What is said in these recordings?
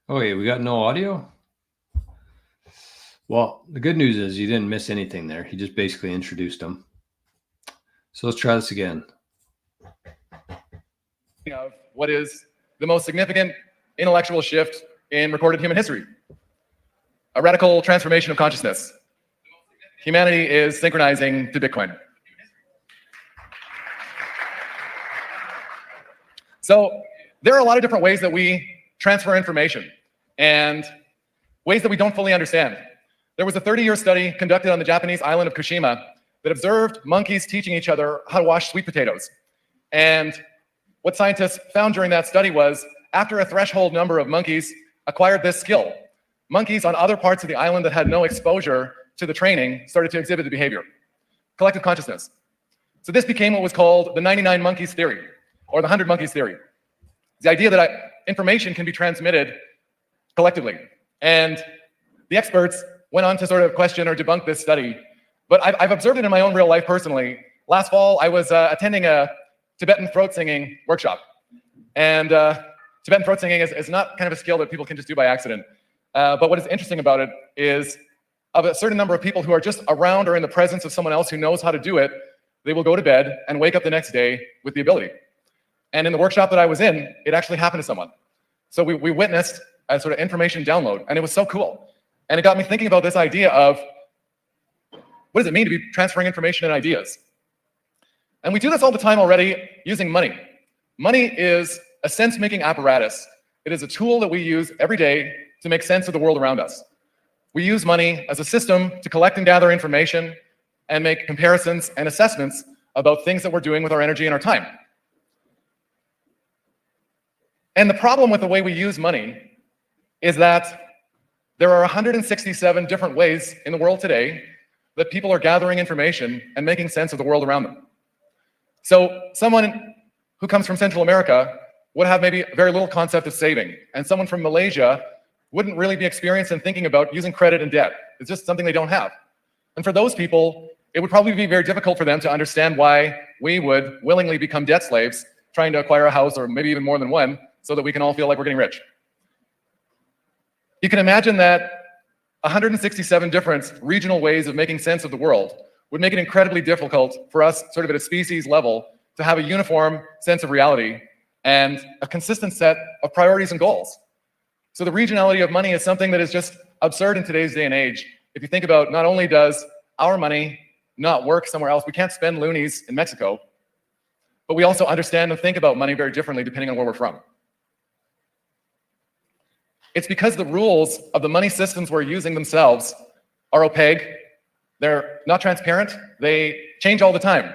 Okay, we got no audio? Well, the good news is you didn't miss anything there. He just basically introduced them. So let's try this again. Of what is the most significant intellectual shift in recorded human history. A radical transformation of consciousness. Humanity is synchronizing to Bitcoin. So there are a lot of different ways that we transfer information and ways that we don't fully understand. There was a 30-year study conducted on the Japanese island of Kushima that observed monkeys teaching each other how to wash sweet potatoes. And what scientists found during that study was, after a threshold number of monkeys acquired this skill, monkeys on other parts of the island that had no exposure to the training started to exhibit the behavior. Collective consciousness. So this became what was called the 99 monkeys theory, or the 100 monkeys theory. The idea that information can be transmitted collectively. And the experts went on to sort of question or debunk this study. But I've observed it in my own real life personally. Last fall, I was attending a Tibetan throat singing workshop. And Tibetan throat singing is not kind of a skill that people can just do by accident. But what is interesting about it is, of a certain number of people who are just around or in the presence of someone else who knows how to do it, they will go to bed and wake up the next day with the ability. And in the workshop that I was in, it actually happened to someone. So we witnessed a sort of information download, and it was so cool. And it got me thinking about this idea of, what does it mean to be transferring information and ideas? And we do this all the time already using money. Money is a sense-making apparatus. It is a tool that we use every day to make sense of the world around us. We use money as a system to collect and gather information and make comparisons and assessments about things that we're doing with our energy and our time. And the problem with the way we use money is that there are 167 different ways in the world today that people are gathering information and making sense of the world around them. So someone who comes from Central America would have maybe very little concept of saving, and someone from Malaysia wouldn't really be experienced in thinking about using credit and debt. It's just something they don't have. And for those people, it would probably be very difficult for them to understand why we would willingly become debt slaves, trying to acquire a house, or maybe even more than one, so that we can all feel like we're getting rich. You can imagine that 167 different regional ways of making sense of the world would make it incredibly difficult for us, sort of at a species level, to have a uniform sense of reality and a consistent set of priorities and goals. So the regionality of money is something that is just absurd in today's day and age. If you think about, not only does our money not work somewhere else, we can't spend loonies in Mexico, but we also understand and think about money very differently depending on where we're from. It's because the rules of the money systems we're using themselves are opaque, they're not transparent, they change all the time.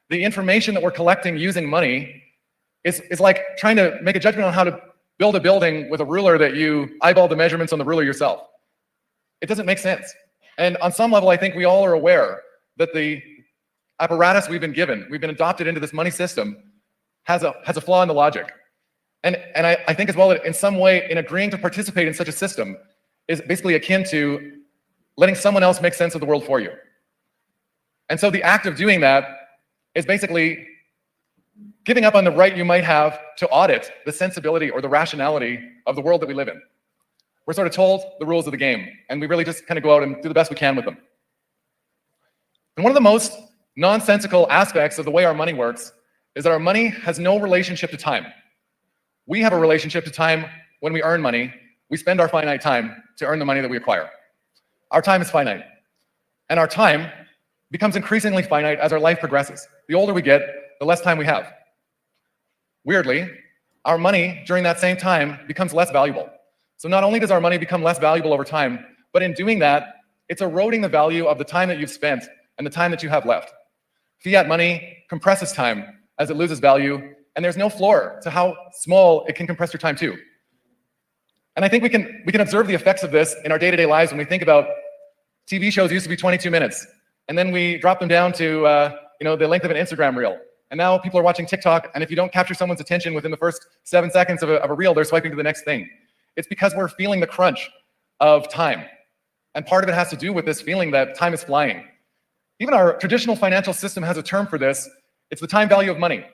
The information that we're collecting using money is like trying to make a judgment on how to build a building with a ruler that you eyeball the measurements on the ruler yourself. It doesn't make sense. And on some level, I think we all are aware that the apparatus we've been given, we've been adopted into this money system, has a flaw in the logic. And I think as well that in some way, in agreeing to participate in such a system is basically akin to letting someone else make sense of the world for you. And so the act of doing that is basically giving up on the right you might have to audit the sensibility or the rationality of the world that we live in. We're sort of told the rules of the game, and we really just kind of go out and do the best we can with them. And one of the most nonsensical aspects of the way our money works is that our money has no relationship to time. We have a relationship to time when we earn money. We spend our finite time to earn the money that we acquire. Our time is finite. And our time becomes increasingly finite as our life progresses. The older we get, the less time we have. Weirdly, our money during that same time becomes less valuable. So not only does our money become less valuable over time, but in doing that, it's eroding the value of the time that you've spent and the time that you have left. Fiat money compresses time as it loses value, and there's no floor to how small it can compress your time to. And I think we can observe the effects of this in our day-to-day lives when we think about TV shows used to be 22 minutes, and then we drop them down to the length of an Instagram reel. And now people are watching TikTok, and if you don't capture someone's attention within the first 7 seconds of a reel, they're swiping to the next thing. It's because we're feeling the crunch of time. And part of it has to do with this feeling that time is flying. Even our traditional financial system has a term for this. It's the time value of money.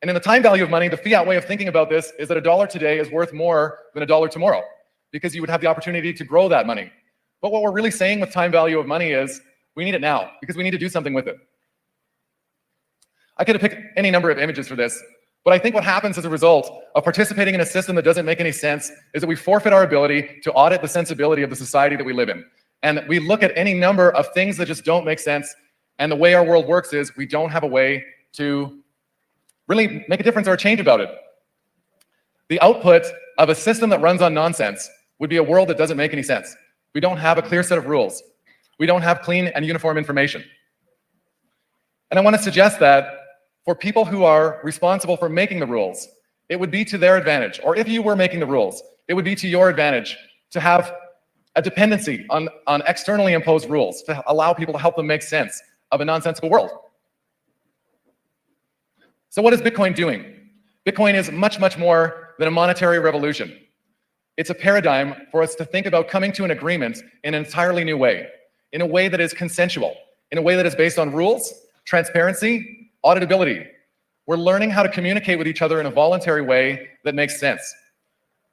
And in the time value of money, the fiat way of thinking about this is that $1 today is worth more than $1 tomorrow. because you would have the opportunity to grow that money. But what we're really saying with time value of money is we need it now because we need to do something with it. I could have picked any number of images for this, but I think what happens as a result of participating in a system that doesn't make any sense is that we forfeit our ability to audit the sensibility of the society that we live in. And we look at any number of things that just don't make sense, and the way our world works is we don't have a way to really make a difference or a change about it. The output of a system that runs on nonsense would be a world that doesn't make any sense. We don't have a clear set of rules. We don't have clean and uniform information. And I want to suggest that for people who are responsible for making the rules, it would be to their advantage, or if you were making the rules, it would be to your advantage to have a dependency on externally imposed rules to allow people to help them make sense of a nonsensical world. So what is Bitcoin doing? Bitcoin is much, much more than a monetary revolution. It's a paradigm for us to think about coming to an agreement in an entirely new way, in a way that is consensual, in a way that is based on rules, transparency, auditability. We're learning how to communicate with each other in a voluntary way that makes sense.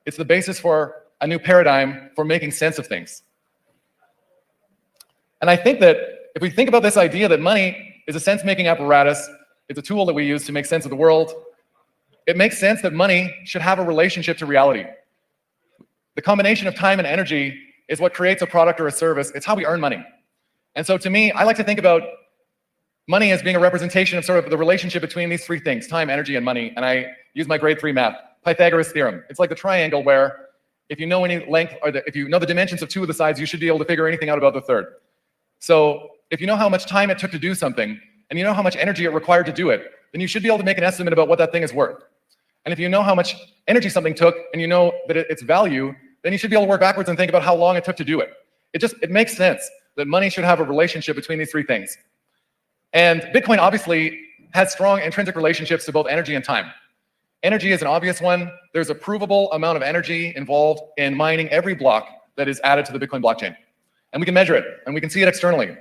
It's the basis for a new paradigm for making sense of things. And I think that if we think about this idea that money is a sense-making apparatus, it's a tool that we use to make sense of the world, it makes sense that money should have a relationship to reality. The combination of time and energy is what creates a product or a service. It's how we earn money. And so to me, I like to think about money as being a representation of sort of the relationship between these three things, time, energy, and money. And I use my grade 3 math, Pythagoras theorem. It's like the triangle where if you know any length, or if you know the dimensions of two of the sides, you should be able to figure anything out about the third. So if you know how much time it took to do something, and you know how much energy it required to do it, then you should be able to make an estimate about what that thing is worth. And if you know how much energy something took, and you know that its value, then you should be able to work backwards and think about how long it took to do it. It makes sense that money should have a relationship between these three things. And Bitcoin obviously has strong intrinsic relationships to both energy and time. Energy is an obvious one. There's a provable amount of energy involved in mining every block that is added to the Bitcoin blockchain. And we can measure it, and we can see it externally.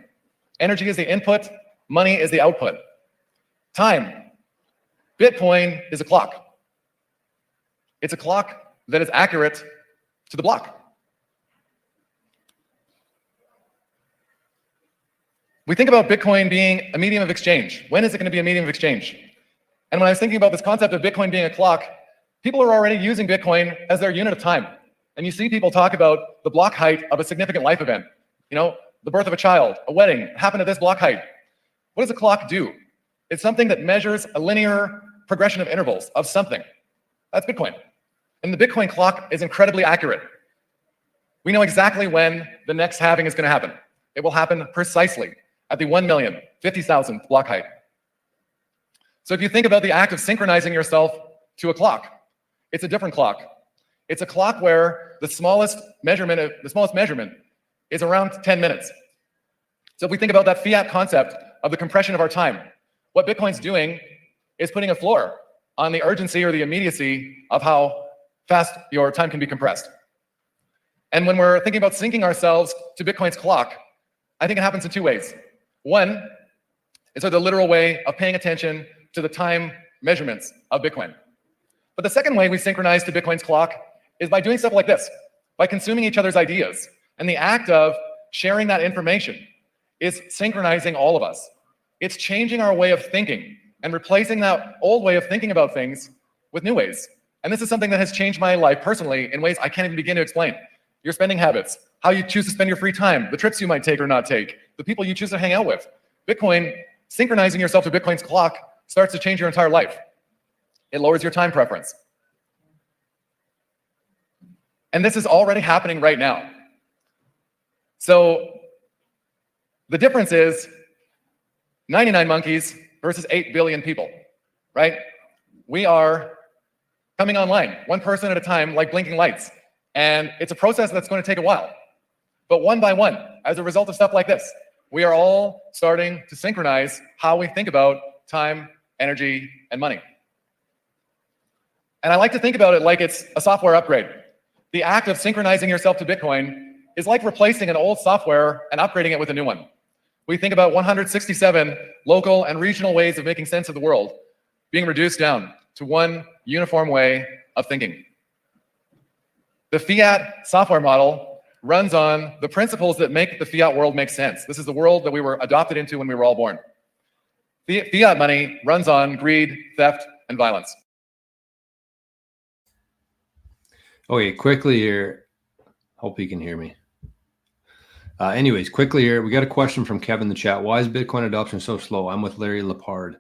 Energy is the input, money is the output. Time. Bitcoin is a clock. It's a clock that is accurate to the block. We think about Bitcoin being a medium of exchange. When is it going to be a medium of exchange? And when I was thinking about this concept of Bitcoin being a clock, people are already using Bitcoin as their unit of time. And you see people talk about the block height of a significant life event. You know, the birth of a child, a wedding, happened at this block height. What does a clock do? It's something that measures a linear progression of intervals of something. That's Bitcoin. And the Bitcoin clock is incredibly accurate. We know exactly when the next halving is going to happen. It will happen precisely at the 1,050,000th block height. So if you think about the act of synchronizing yourself to a clock, it's a different clock. It's a clock where the smallest measurement is around 10 minutes. So if we think about that fiat concept of the compression of our time, what Bitcoin's doing is putting a floor on the urgency or the immediacy of how fast your time can be compressed. And when we're thinking about syncing ourselves to Bitcoin's clock, I think it happens in two ways. One is the literal way of paying attention to the time measurements of Bitcoin. But the second way we synchronize to Bitcoin's clock is by doing stuff like this, by consuming each other's ideas. And the act of sharing that information is synchronizing all of us. It's changing our way of thinking and replacing that old way of thinking about things with new ways. And this is something that has changed my life personally in ways I can't even begin to explain. Your spending habits, how you choose to spend your free time, the trips you might take or not take, the people you choose to hang out with. Bitcoin, synchronizing yourself to Bitcoin's clock starts to change your entire life. It lowers your time preference. And this is already happening right now. So the difference is 99 monkeys versus 8 billion people, right? We are coming online, one person at a time, like blinking lights. And it's a process that's going to take a while. But one by one, as a result of stuff like this, we are all starting to synchronize how we think about time, energy, and money. And I like to think about it like it's a software upgrade. The act of synchronizing yourself to Bitcoin is like replacing an old software and upgrading it with a new one. We think about 167 local and regional ways of making sense of the world being reduced down to one uniform way of thinking. The fiat software model runs on the principles that make the fiat world make sense. This is the world that we were adopted into when we were all born. Fiat money runs on greed, theft, and violence. Okay, quickly here. Hope you can hear me. Anyways, quickly here, we got a question from Kevin in the chat. Why is Bitcoin adoption so slow? I'm with Larry Lepard.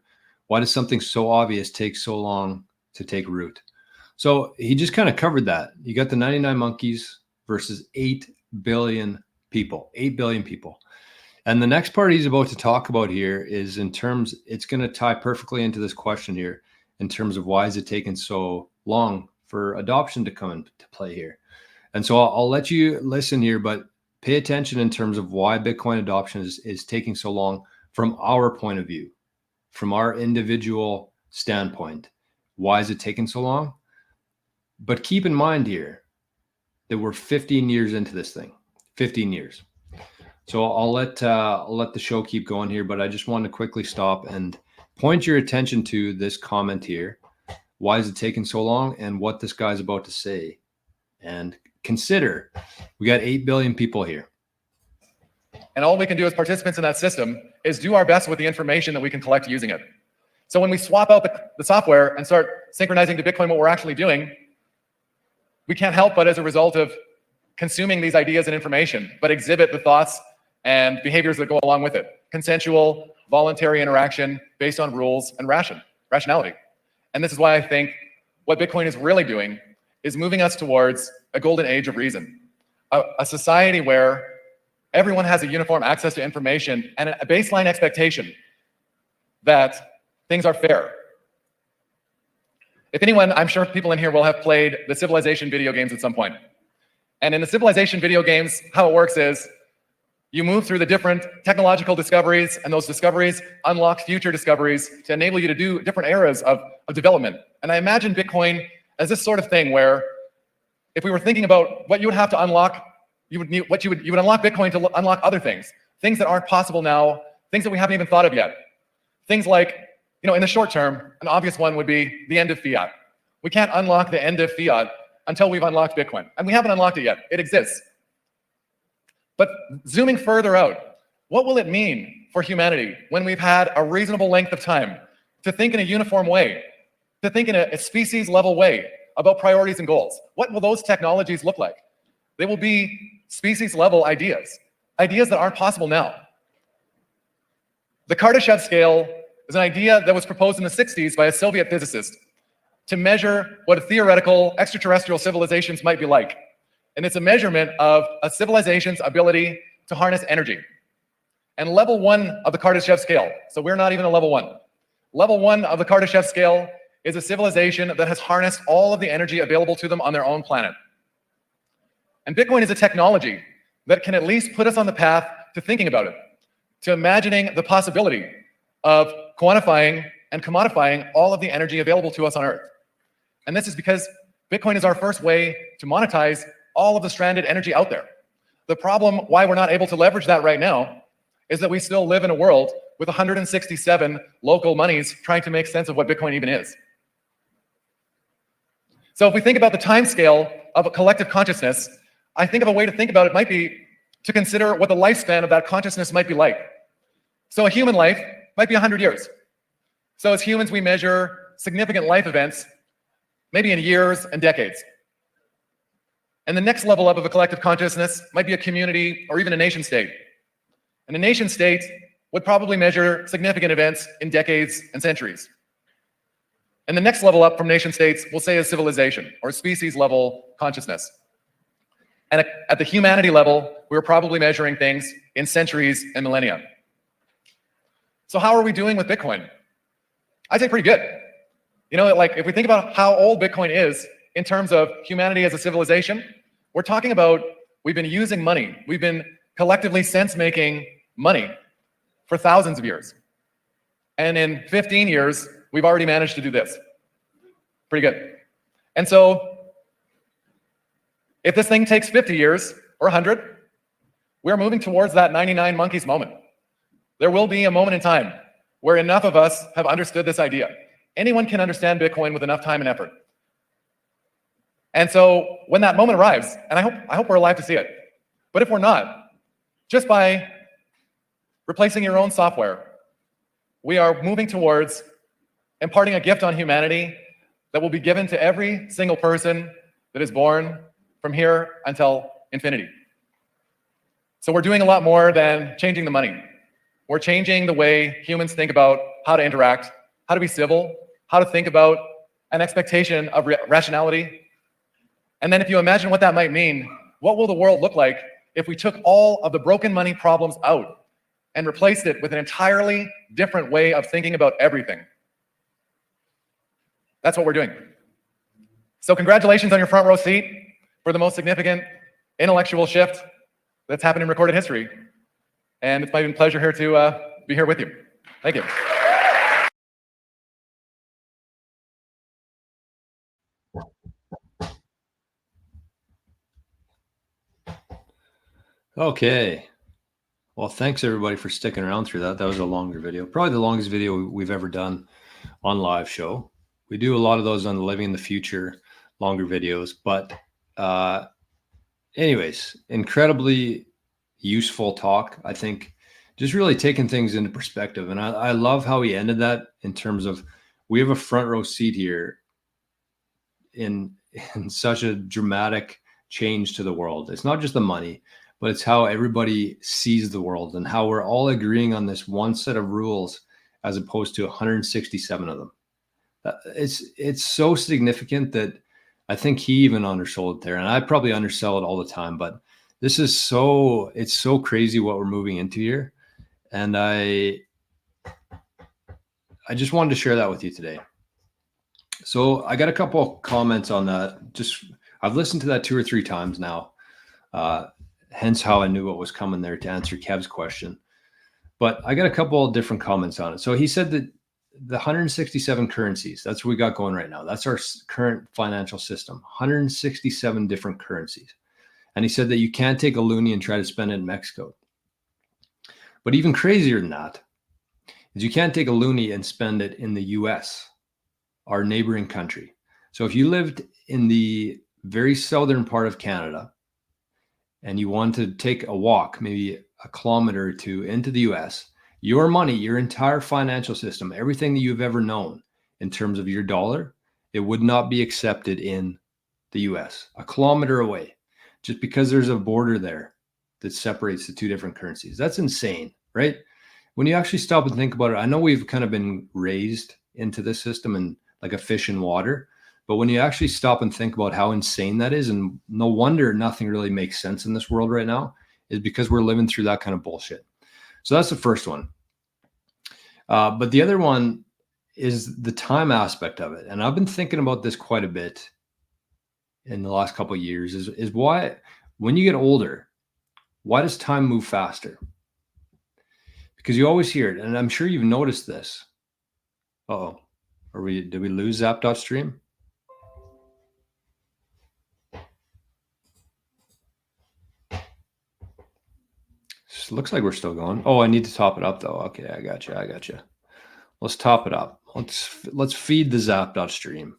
Why does something so obvious take so long to take root? So he just kind of covered that. You got the 99 monkeys versus 8 billion people, 8 billion people. And the next part he's about to talk about here is in terms, it's going to tie perfectly into this question here in terms of why is it taking so long for adoption to come into play here. And so I'll let you listen here, but pay attention in terms of why Bitcoin adoption is taking so long from our point of view, from our individual standpoint. Why is it taking so long? But keep in mind here that we're 15 years into this thing, 15 years. So I'll let the show keep going here, but I just want to quickly stop and point your attention to this comment here. Why is it taking so long and what this guy's about to say? And consider, we got 8 billion people here. And all we can do as participants in that system is do our best with the information that we can collect using it. So when we swap out the software and start synchronizing to Bitcoin what we're actually doing, we can't help but as a result of consuming these ideas and information, but exhibit the thoughts and behaviors that go along with it. Consensual, voluntary interaction based on rules and rationality. And this is why I think what Bitcoin is really doing is moving us towards a golden age of reason. A society where everyone has a uniform access to information and a baseline expectation that things are fair. If anyone, I'm sure people in here will have played the Civilization video games at some point. And in the Civilization video games, how it works is you move through the different technological discoveries, and those discoveries unlock future discoveries to enable you to do different eras of development. And I imagine Bitcoin as this sort of thing where if we were thinking about what you would have to unlock, you would unlock Bitcoin to unlock other things that aren't possible now, things that we haven't even thought of yet. Things like, in the short term, an obvious one would be the end of fiat. We can't unlock the end of fiat until we've unlocked Bitcoin. And we haven't unlocked it yet. It exists. But zooming further out, what will it mean for humanity when we've had a reasonable length of time to think in a uniform way, to think in a species level way about priorities and goals? What will those technologies look like? They will be species level ideas that aren't possible now. The Kardashev scale is an idea that was proposed in the 60s by a Soviet physicist to measure what theoretical extraterrestrial civilizations might be like. And it's a measurement of a civilization's ability to harness energy. And level 1 of the Kardashev scale, so we're not even a level 1. Level 1 of the Kardashev scale is a civilization that has harnessed all of the energy available to them on their own planet. And Bitcoin is a technology that can at least put us on the path to thinking about it, to imagining the possibility of quantifying and commodifying all of the energy available to us on Earth. And this is because Bitcoin is our first way to monetize all of the stranded energy out there. The problem why we're not able to leverage that right now is that we still live in a world with 167 local monies trying to make sense of what Bitcoin even is. So if we think about the time scale of a collective consciousness, I think of a way to think about it might be to consider what the lifespan of that consciousness might be like. So a human life might be 100 years. So as humans, we measure significant life events, maybe in years and decades. And the next level up of a collective consciousness might be a community or even a nation state. And a nation state would probably measure significant events in decades and centuries. And the next level up from nation states, we'll say, is civilization or species level consciousness. And at the humanity level, we're probably measuring things in centuries and millennia. So how are we doing with Bitcoin? I'd say pretty good. Like if we think about how old Bitcoin is in terms of humanity as a civilization, we're talking about we've been using money. We've been collectively sense-making money for thousands of years. And in 15 years, we've already managed to do this. Pretty good. And so if this thing takes 50 years or 100, we're moving towards that 99 monkeys moment. There will be a moment in time where enough of us have understood this idea. Anyone can understand Bitcoin with enough time and effort. And so when that moment arrives, and I hope we're alive to see it, but if we're not, just by replacing your own software, we are moving towards imparting a gift on humanity that will be given to every single person that is born from here until infinity. So we're doing a lot more than changing the money. We're changing the way humans think about how to interact, how to be civil, how to think about an expectation of rationality. And then if you imagine what that might mean, what will the world look like if we took all of the broken money problems out and replaced it with an entirely different way of thinking about everything? That's what we're doing. So congratulations on your front row seat for the most significant intellectual shift that's happened in recorded history. And it's my pleasure here to be here with you. Thank you. Okay. Well, thanks everybody for sticking around through that. That was a longer video, probably the longest video we've ever done on live show. We do a lot of those on the Living in the Future, longer videos, but anyways, incredibly useful talk. I think just really taking things into perspective. And I love how he ended that in terms of we have a front row seat here in such a dramatic change to the world. It's not just the money, but it's how everybody sees the world and how we're all agreeing on this one set of rules as opposed to 167 of them. It's so significant that I think he even undersold it there. And I probably undersell it all the time, but this is it's so crazy what we're moving into here. And I just wanted to share that with you today. So I got a couple of comments on that. I've listened to that 2 or 3 times now. Hence how I knew what was coming there to answer Kev's question. But I got a couple of different comments on it. So he said that the 167 currencies, that's what we got going right now. That's our current financial system, 167 different currencies. And he said that you can't take a loonie and try to spend it in Mexico. But even crazier than that is you can't take a loonie and spend it in the US, our neighboring country. So if you lived in the very southern part of Canada and you want to take a walk, maybe a kilometer or 2 into the US, your money, your entire financial system, everything that you've ever known in terms of your dollar, it would not be accepted in the US, a kilometer away, just because there's a border there that separates the 2 different currencies. That's insane, right? When you actually stop and think about it, I know we've kind of been raised into this system and like a fish in water, but when you actually stop and think about how insane that is, and no wonder nothing really makes sense in this world right now, is because we're living through that kind of bullshit. So that's the first one. But the other one is the time aspect of it. And I've been thinking about this quite a bit in the last couple of years is why, when you get older, why does time move faster? Because you always hear it. And I'm sure you've noticed this. Uh-oh. Did we lose zap.stream? Looks like we're still going. Oh, I need to top it up though. Okay, I got you. Let's top it up. Let's feed the zap.stream.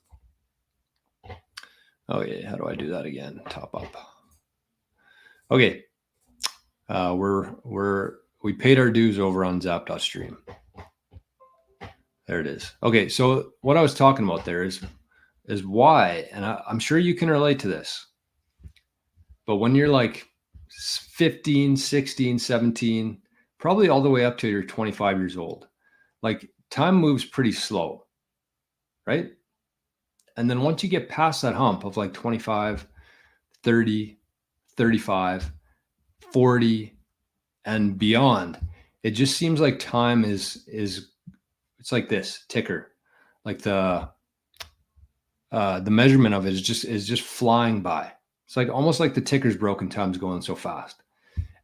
Oh yeah, how do I do that again? Top up. Okay. We paid our dues over on zap.stream. There it is. Okay, so what I was talking about there is why, and I'm sure you can relate to this, but when you're like 15, 16, 17, probably all the way up to you're 25 years old, like time moves pretty slow, right? And then once you get past that hump of like 25, 30, 35, 40, and beyond, it just seems like time is it's like this ticker, like the measurement of it is just flying by. It's like almost like the ticker's broken, time's going so fast.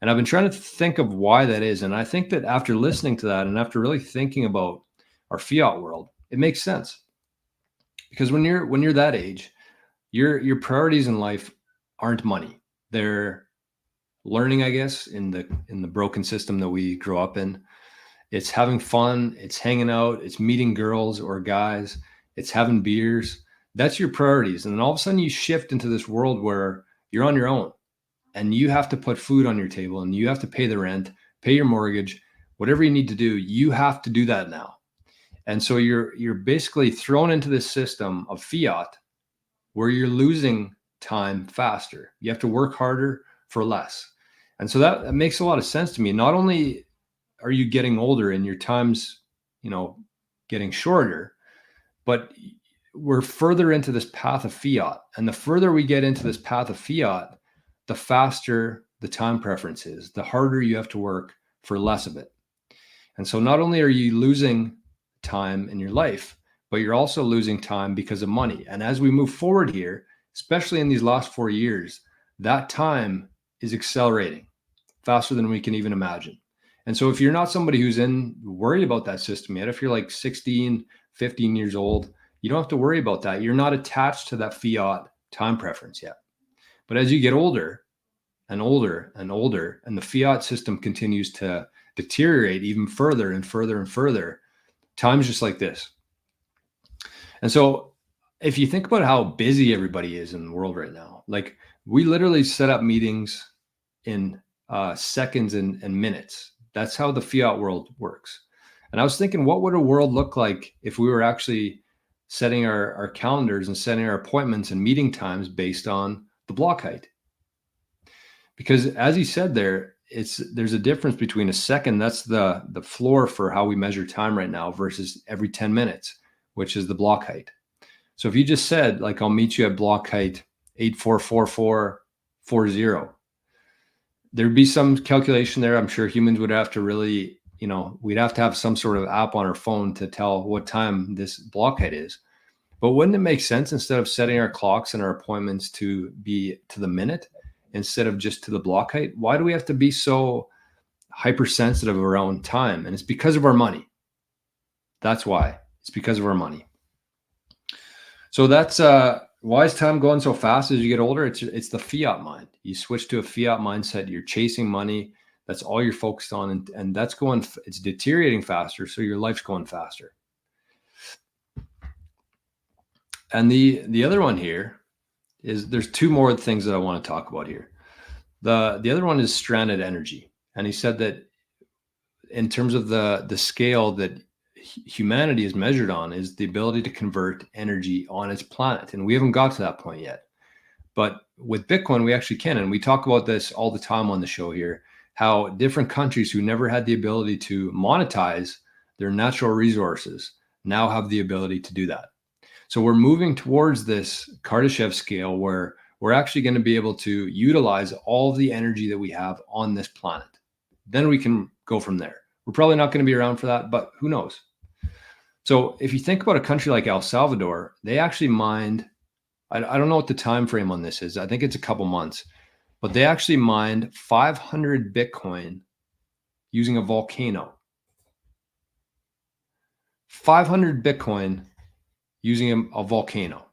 And I've been trying to think of why that is. And I think that after listening to that and after really thinking about our fiat world, it makes sense. Because when you're that age, your priorities in life aren't money. They're learning, I guess, in the broken system that we grow up in. It's having fun, it's hanging out, it's meeting girls or guys, it's having beers. That's your priorities. And then all of a sudden you shift into this world where you're on your own and you have to put food on your table and you have to pay the rent, pay your mortgage, whatever you need to do, you have to do that now. And so you're basically thrown into this system of fiat where you're losing time faster. You have to work harder for less. And so that makes a lot of sense to me. Not only are you getting older and your time's, getting shorter, but we're further into this path of fiat. And the further we get into this path of fiat, the faster the time preference is, the harder you have to work for less of it. And so not only are you losing time in your life, but you're also losing time because of money. And as we move forward here, especially in these last 4 years, that time is accelerating faster than we can even imagine. And so if you're not somebody who's worried about that system yet, if you're like 16, 15 years old, you don't have to worry about that. You're not attached to that fiat time preference yet. But as you get older and older and older, and the fiat system continues to deteriorate even further and further and further, time's just like this. And so if you think about how busy everybody is in the world right now, like we literally set up meetings in seconds and minutes. That's how the fiat world works. And I was thinking, what would a world look like if we were actually setting our calendars and setting our appointments and meeting times based on the block height? Because as he said there, there's a difference between a second, that's the floor for how we measure time right now, versus every 10 minutes, which is the block height. So if you just said, like, I'll meet you at block height 844440, there'd be some calculation there. I'm sure humans would have to really, we'd have to have some sort of app on our phone to tell what time this block height is. But wouldn't it make sense, instead of setting our clocks and our appointments to be to the minute instead of just to the block height? Why do we have to be so hypersensitive around time? And it's because of our money. That's why. It's because of our money. So that's why is time going so fast as you get older? It's the fiat mind. You switch to a fiat mindset. You're chasing money. That's all you're focused on, and that's it's deteriorating faster. So your life's going faster. And the other one here is, there's two more things that I want to talk about here. The other one is stranded energy. And he said that in terms of the scale that humanity is measured on, is the ability to convert energy on its planet. And we haven't got to that point yet. But with Bitcoin, we actually can. And we talk about this all the time on the show here, how different countries who never had the ability to monetize their natural resources now have the ability to do that. So we're moving towards this Kardashev scale where we're actually going to be able to utilize all of the energy that we have on this planet. Then we can go from there. We're probably not going to be around for that, but who knows? So if you think about a country like El Salvador, they actually mined, I don't know what the time frame on this is. I think it's a couple months, but they actually mined 500 Bitcoin using a volcano. 500 Bitcoin using a volcano.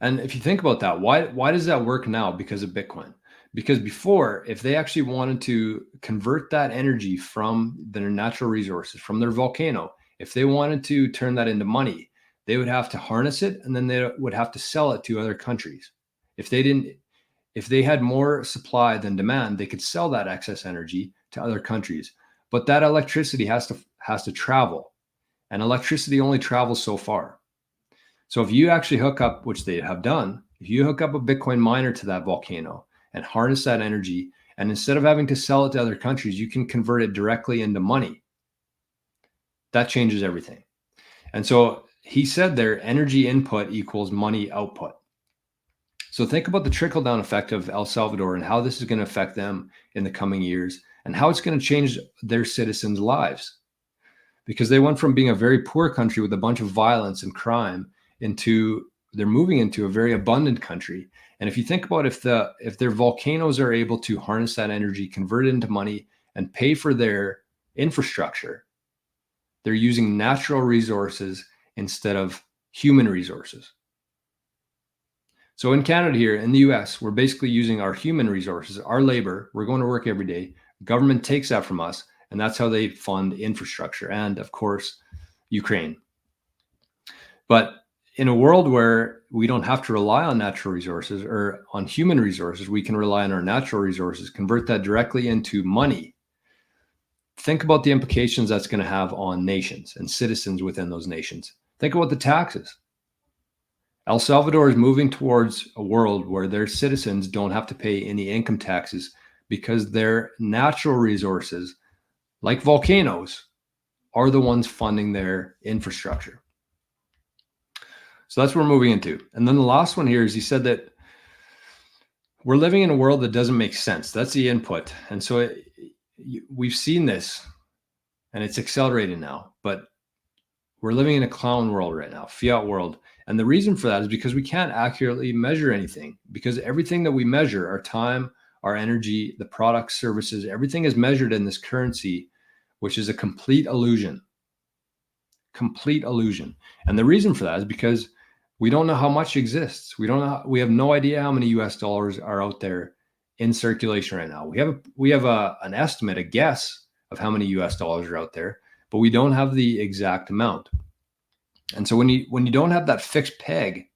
And if you think about that, why does that work now? Because of Bitcoin. Because before, if they actually wanted to convert that energy from their natural resources, from their volcano, if they wanted to turn that into money, they would have to harness it, and then they would have to sell it to other countries. If they had more supply than demand, they could sell that excess energy to other countries. But that electricity has to travel, and electricity only travels so far. So if you actually hook up, which they have done, if you hook up a Bitcoin miner to that volcano and harness that energy, and instead of having to sell it to other countries, you can convert it directly into money. That changes everything. And so he said there, energy input equals money output. So think about the trickle-down effect of El Salvador and how this is going to affect them in the coming years, and how it's going to change their citizens' lives. Because they went from being a very poor country with a bunch of violence and crime they're moving into a very abundant country. And if you think about if their volcanoes are able to harness that energy, convert it into money, and pay for their infrastructure, they're using natural resources instead of human resources. So in Canada here, in the US, we're basically using our human resources, our labor. We're going to work every day. Government takes that from us, and that's how they fund infrastructure and, of course, Ukraine. But in a world where we don't have to rely on natural resources or on human resources, we can rely on our natural resources, convert that directly into money. Think about the implications that's going to have on nations and citizens within those nations. Think about the taxes. El Salvador is moving towards a world where their citizens don't have to pay any income taxes because their natural resources, like volcanoes, are the ones funding their infrastructure. So that's what we're moving into. And then the last one here is he said that we're living in a world that doesn't make sense. That's the input. And so we've seen this and it's accelerating now, but we're living in a clown world right now, fiat world. And the reason for that is because we can't accurately measure anything, because everything that we measure, our time, our energy, the products, services, everything is measured in this currency, which is a complete illusion. Complete illusion. And the reason for that is because we don't know how much exists. We have no idea how many US dollars are out there in circulation right now. We have an estimate, a guess of how many US dollars are out there, but we don't have the exact amount. And so when you don't have that fixed peg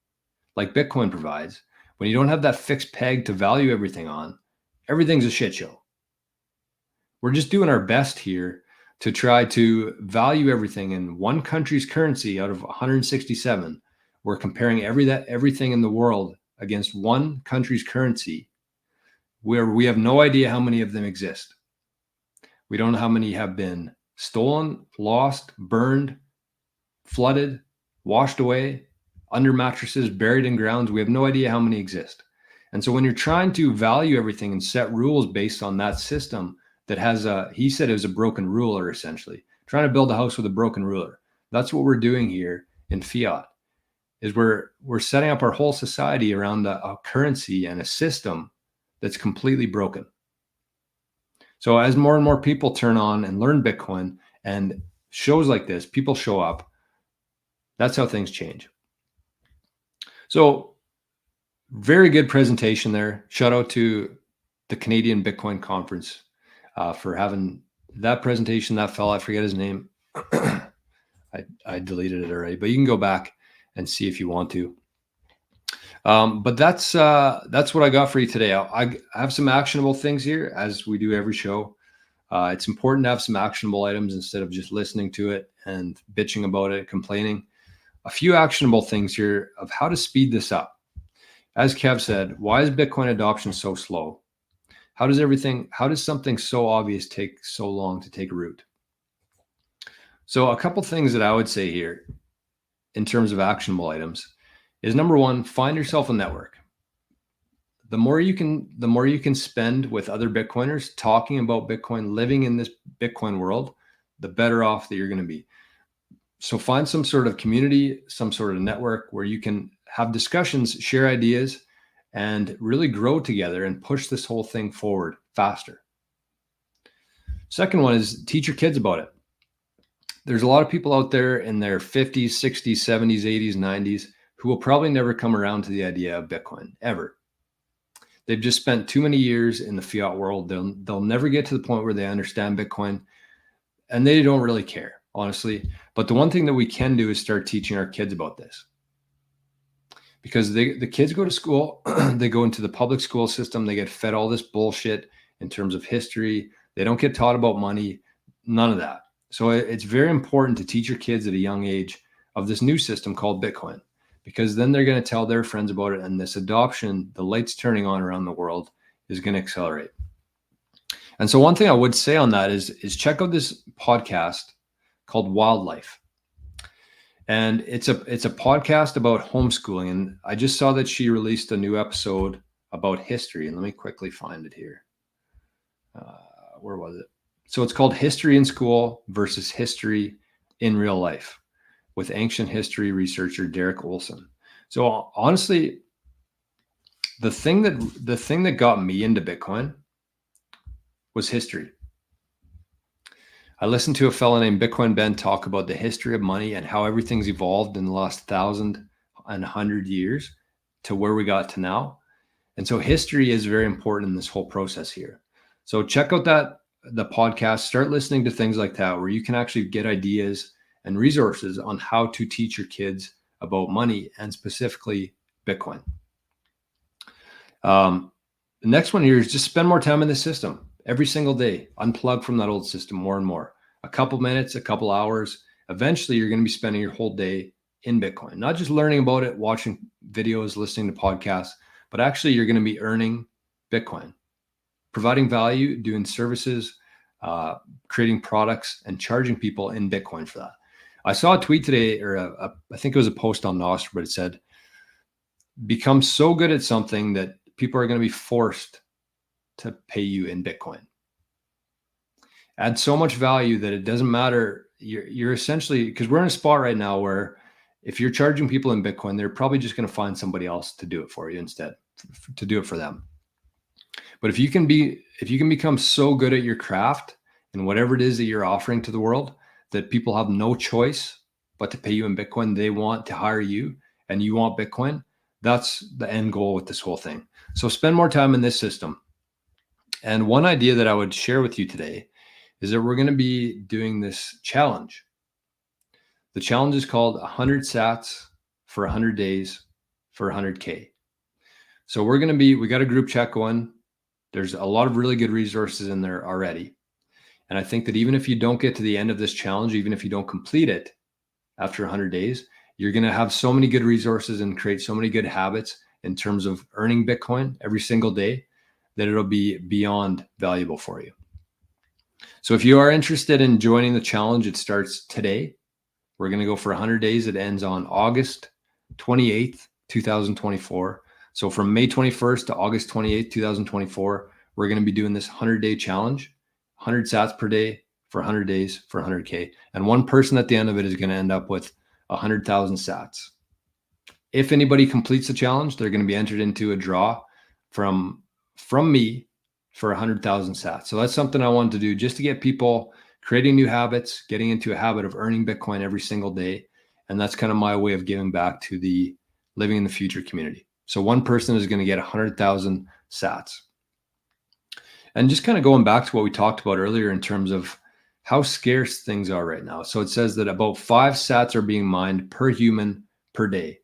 like Bitcoin provides, when you don't have that fixed peg to value everything on, everything's a shit show. We're just doing our best here to try to value everything in one country's currency out of 167. We're comparing everything in the world against one country's currency, where we have no idea how many of them exist. We don't know how many have been stolen, lost, burned, flooded, washed away, under mattresses, buried in grounds. We have no idea how many exist. And so when you're trying to value everything and set rules based on that system that has he said it was a broken ruler, essentially, trying to build a house with a broken ruler. That's what we're doing here in fiat, is we're setting up our whole society around a currency and a system that's completely broken. So as more and more people turn on and learn Bitcoin and shows like this, people show up, that's how things change. So very good presentation there. Shout out to the Canadian Bitcoin Conference for having that presentation. That fella, I forget his name. I deleted it already, but you can go back and see if you want to. But that's what I got for you today. I have some actionable things here, as we do every show. It's important to have some actionable items instead of just listening to it and bitching about it, complaining. A few actionable things here of how to speed this up. As Kev said, why is Bitcoin adoption so slow? How does something so obvious take so long to take root? So a couple things that I would say here in terms of actionable items is, number one, find yourself a network. The more you can spend with other Bitcoiners talking about Bitcoin, living in this Bitcoin world, the better off that you're going to be. So find some sort of community, some sort of network where you can have discussions, share ideas, and really grow together and push this whole thing forward faster. Second one is teach your kids about it. There's a lot of people out there in their 50s, 60s, 70s, 80s, 90s who will probably never come around to the idea of Bitcoin, ever. They've just spent too many years in the fiat world. They'll never get to the point where they understand Bitcoin, and they don't really care, honestly. But the one thing that we can do is start teaching our kids about this. Because the kids go to school, they go into the public school system, they get fed all this bullshit in terms of history. They don't get taught about money, none of that. So it's very important to teach your kids at a young age of this new system called Bitcoin, because then they're going to tell their friends about it, and this adoption, the lights turning on around the world, is going to accelerate. And so one thing I would say on that is check out this podcast called Wildlife. And it's a podcast about homeschooling. And I just saw that she released a new episode about history. And let me quickly find it here. Where was it? So it's called History in School versus History in Real Life, with ancient history researcher Derek Olson. So honestly, the thing that got me into Bitcoin was history. I listened to a fellow named Bitcoin Ben talk about the history of money and how everything's evolved in the last 1,000 and 100 years to where we got to now. And so history is very important in this whole process here. So check out the podcast, start listening to things like that, where you can actually get ideas and resources on how to teach your kids about money and specifically Bitcoin. The next one here is just spend more time in the system every single day. Unplug from that old system more and more. A couple minutes, a couple hours. Eventually, you're going to be spending your whole day in Bitcoin, not just learning about it, watching videos, listening to podcasts, but actually you're going to be earning Bitcoin, providing value, doing services, creating products, and charging people in Bitcoin for that. I saw a tweet today, or I think it was a post on nostr, but it said, become so good at something that people are going to be forced to pay you in Bitcoin. Add so much value that it doesn't matter. You're essentially, because we're in a spot right now where if you're charging people in Bitcoin, they're probably just going to find somebody else to do it for you instead, to do it for them. But if you can become so good at your craft and whatever it is that you're offering to the world, that people have no choice but to pay you in Bitcoin, they want to hire you and you want Bitcoin, that's the end goal with this whole thing. So spend more time in this system. And one idea that I would share with you today is that we're going to be doing this challenge. The challenge is called 100 sats for 100 days for 100K. So we got a group chat going. There's a lot of really good resources in there already. And I think that even if you don't get to the end of this challenge, even if you don't complete it after 100 days, you're going to have so many good resources and create so many good habits in terms of earning Bitcoin every single day that it'll be beyond valuable for you. So if you are interested in joining the challenge, it starts today. We're going to go for 100 days. It ends on August 28th, 2024. So from May 21st to August 28th, 2024, we're going to be doing this 100-day challenge, 100 sats per day for 100 days for 100K. And one person at the end of it is going to end up with 100,000 sats. If anybody completes the challenge, they're going to be entered into a draw from me for 100,000 sats. So that's something I wanted to do just to get people creating new habits, getting into a habit of earning Bitcoin every single day. And that's kind of my way of giving back to the Living in the Future community. So one person is going to get 100,000 sats. And just kind of going back to what we talked about earlier in terms of how scarce things are right now. So it says that about 5 sats are being mined per human per day.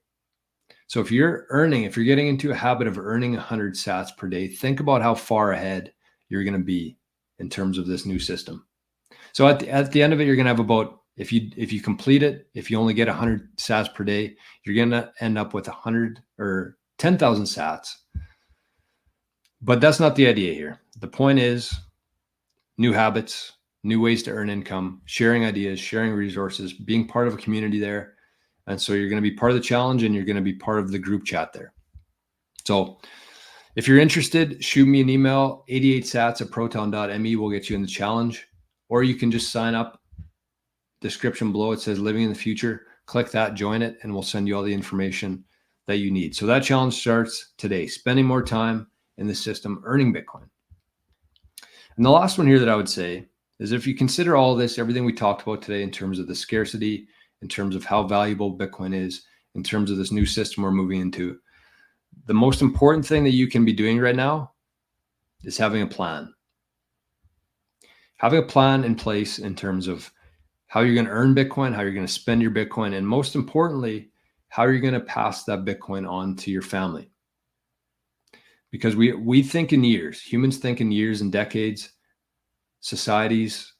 So if you're getting into a habit of earning 100 sats per day, think about how far ahead you're going to be in terms of this new system. So at the end of it, you're going to have about, if you complete it, if you only get 100 sats per day, you're going to end up with 100 or 10,000 sats. But that's not the idea here. The point is new habits, new ways to earn income, sharing ideas, sharing resources, being part of a community there. And so you're going to be part of the challenge and you're going to be part of the group chat there. So if you're interested, shoot me an email, 88sats@proton.me. We'll get you in the challenge. Or you can just sign up. Description below, it says Living in the Future. Click that, join it, and we'll send you all the information that you need. So that challenge starts today, spending more time in the system, earning Bitcoin. And the last one here that I would say is if you consider all this, everything we talked about today in terms of the scarcity, in terms of how valuable Bitcoin is, in terms of this new system we're moving into, the most important thing that you can be doing right now is having a plan. Having a plan in place in terms of how you're going to earn Bitcoin, how you're going to spend your Bitcoin, and most importantly, how you're going to pass that Bitcoin on to your family. Because we think in years, humans think in years and decades, societies,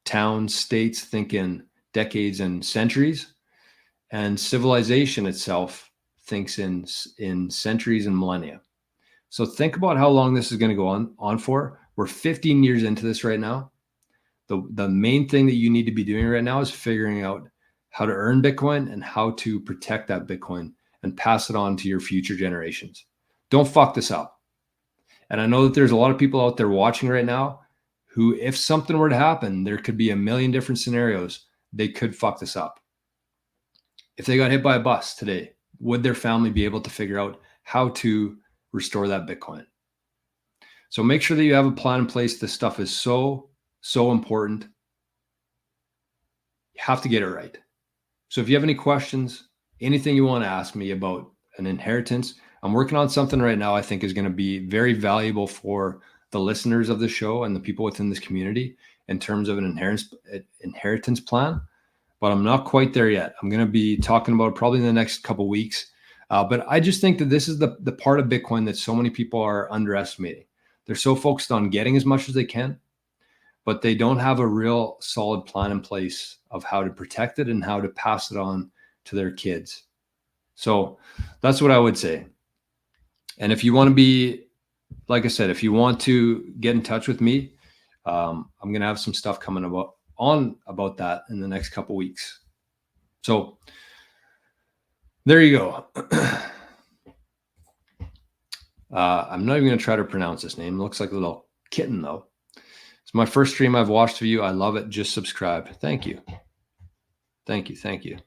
towns, states think in decades and centuries, and civilization itself thinks in centuries and millennia. So think about how long this is going to go on for. We're 15 years into this right now. The main thing that you need to be doing right now is figuring out how to earn Bitcoin and how to protect that Bitcoin and pass it on to your future generations. Don't fuck this up. And I know that there's a lot of people out there watching right now who, if something were to happen, there could be a million different scenarios. They could fuck this up. If they got hit by a bus today, would their family be able to figure out how to restore that Bitcoin? So make sure that you have a plan in place. This stuff is so important. You have to get it right. So if you have any questions, anything you want to ask me about an inheritance, I'm working on something right now I think is going to be very valuable for the listeners of the show and the people within this community in terms of an inheritance plan but I'm not quite there yet. I'm going to be talking about it probably in the next couple of weeks. But I just think that this is the part of Bitcoin that so many people are underestimating. They're so focused on getting as much as they can, but they don't have a real solid plan in place of how to protect it and how to pass it on to their kids. So that's what I would say. And if you want to be, like I said, if you want to get in touch with me, I'm going to have some stuff coming about that in the next couple weeks. So there you go. I'm not even going to try to pronounce this name. It looks like a little kitten though. It's my first stream I've watched of you. I love it. Just subscribe. Thank you. Thank you. Thank you.